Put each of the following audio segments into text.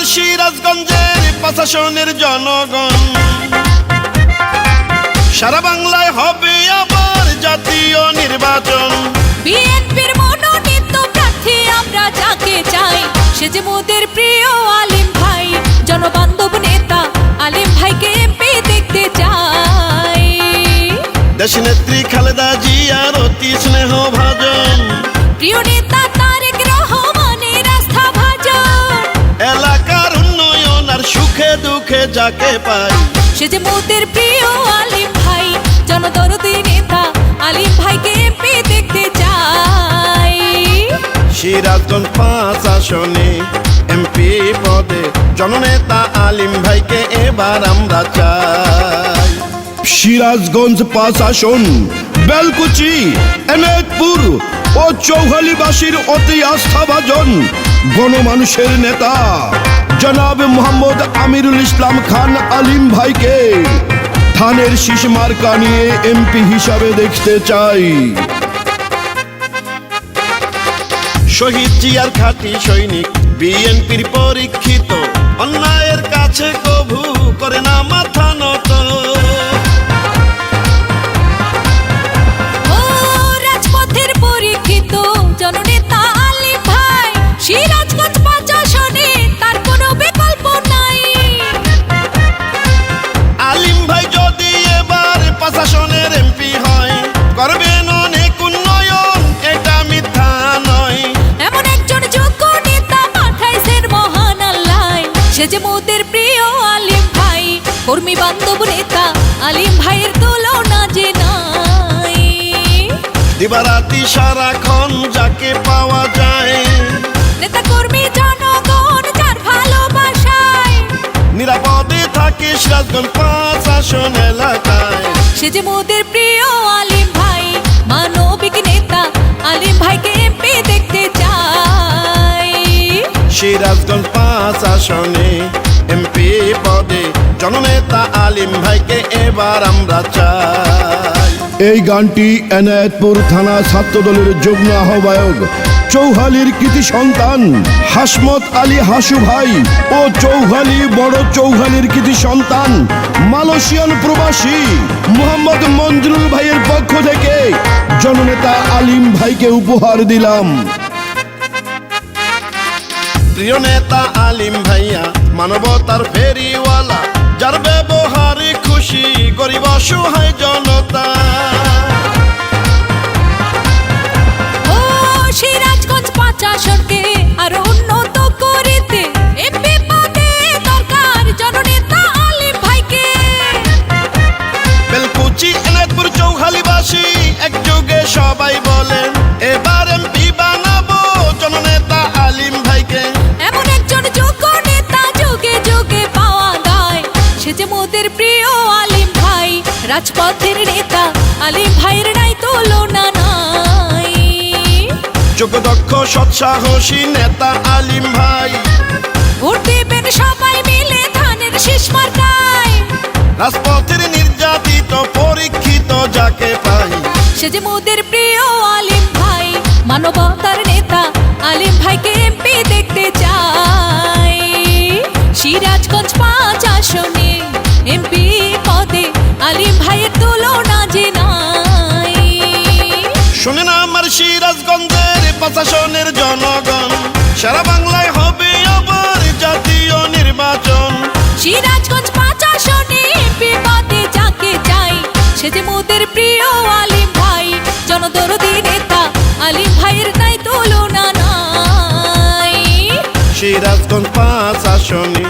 আমার সিরাজগঞ্জের প্রশাসনের জনগণ, সারা বাংলায় হবে আবার জাতীয় নির্বাচন। বিএনপির মনোনীত প্রার্থী আমরা যাকে চাই, সে যে মোদের প্রিয় আলিম ভাই, জনবান্ধব নেতা আলিম ভাইকে এমপি দেখতে চাই। দেশনেত্রী খালেদা জিয়ার অতি স্নেহ ভাজন, প্রিয় নেতা তারেক রহমানের আস্থা ভাজন। এলাকার উন্নয়ন আর সুখে দুঃখে যাকে পাই, সে যে মোদের প্রিয় আলিম ভাই, জনদরদি নেতা আলিম ভাইকে এমপি দেখতে চাই। সিরাজগঞ্জ 5 আসনে এমপি পদে জননেতা আলিম ভাইকে এবার আমরা চাই। সিরাজগঞ্জ 5 আসন বেলকুচি, এনায়েতপুর ও চৌহালিবাসীর অতি আস্থাভাজন গণমানুষের নেতা জনাব মোহাম্মদ আমিরুল ইসলাম খান আলিম ভাইকে ধানের শীষ মার্কা নিয়ে এমপি হিসাবে দেখতে চাই। শহীদ জিয়ার খাঁটি সৈনিক, বিএনপির পরীক্ষিত, অন্যায়ের কাছে কভু করে না মাথা নত। ও রাজপথের পরীক্ষিত জননেতা আলিম ভাই, সিরাজগঞ্জ 5 আসনে তার কোনো বিকল্প নাই। আলিম ভাই যদি এবার 5 আসনের এমপি হয়, করবেন অনেক উন্নয়ন, এটা মিথ্যা নয়। এমন একজন যোগ্য নেতা পাঠাইছেন মহান আল্লাহ, সে যে মোদের প্রিয় আলিম ভাই, কর্মী বান্ধব নেতা আলিম ভাইয়ের তুলনা যে নাই। দিবারাতি সারাক্ষণ যাকে পাওয়া যায়, নেতা কর্মী জনগণ যার ভালোবাসায়, নিরাপদে থাকে সিরাজগঞ্জ 5 আসন এলাকায়। সে যে মোদের প্রিয় আলিম ভাই, মানবিক নেতা আলিম ভাইকে এমপি দেখতে চাই। সিরাজগঞ্জ 5 আসনে এমপি পদে জননেতা আলিম ভাইকে এবার আমরা চাই। এই গানটি এনায়েতপুর থানা ছাত্রদলের যুগ্ম আহ্বায়ক চৌহালির কৃতি সন্তান হাসমত আলী হাসু ভাই ও চৌহালি বড় চৌহালির কৃতি সন্তান মালয়েশিয়ান প্রবাসী মোহাম্মদ মঞ্জুরুল ভাইয়ের পক্ষ থেকে জননেতা আলিম ভাইকে উপহার দিলাম। প্রিয় নেতা আলিম ভাইয়া মানবতার ফেরিওয়ালা, যার ব্যবহারে খুশি গরিব অসহায় জনতা। ও সিরাজগঞ্জ 5 আসনকে আরো উন্নত করিতে এমপি পদে দরকার জননেতা আলিম ভাইকে। বেলকুচি এনায়েতপুর চৌহালিবাসী একযোগে সবাই বলেন, এবার এমপি বানাবো জননেতা আলিম ভাইকে। এমন একজন যোগ্য নেতা যুগে যুগে পাওয়া যায়, সে যে মোদের প্রিয় আলিম ভাই, রাজপথের নেতা আলিম ভাইয়ের নাই তুলনা নাই। যোগ্য দক্ষ সৎসাহসী নেতা আলিম ভাই, ভোট দিবেন সবাই মিলে ধানের শীষ মার্কায়। রাজপথের নির্যাতিত পরীক্ষিত যাকে পাই, সে যে মোদের প্রিয় আলিম ভাই, মানবতার নেতা আলিম ভাইকে এমপি দেখতে চাই। সিরাজগঞ্জ 5 আসনে এমপি পদে আলিম ভাইয়ের তুলনা যে নাই। শুনে না আমার সিরাজগঞ্জের 5 আসনের জনগণ, সারা বাংলায় হবে আবার জাতীয় নির্বাচন। সিরাজগঞ্জ 5 আসনে এমপি পদে যাকে চাই, সে যে মোদের প্রিয় আলিম ভাই, জনদরদি নেতা আলিম ভাইয়ের নাই তুলনা নাই। সিরাজগঞ্জ 5 আসনে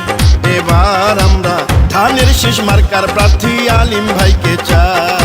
এবার আমরা ধানের শীষ মার্কার প্রার্থী আলিম ভাইকে চাই।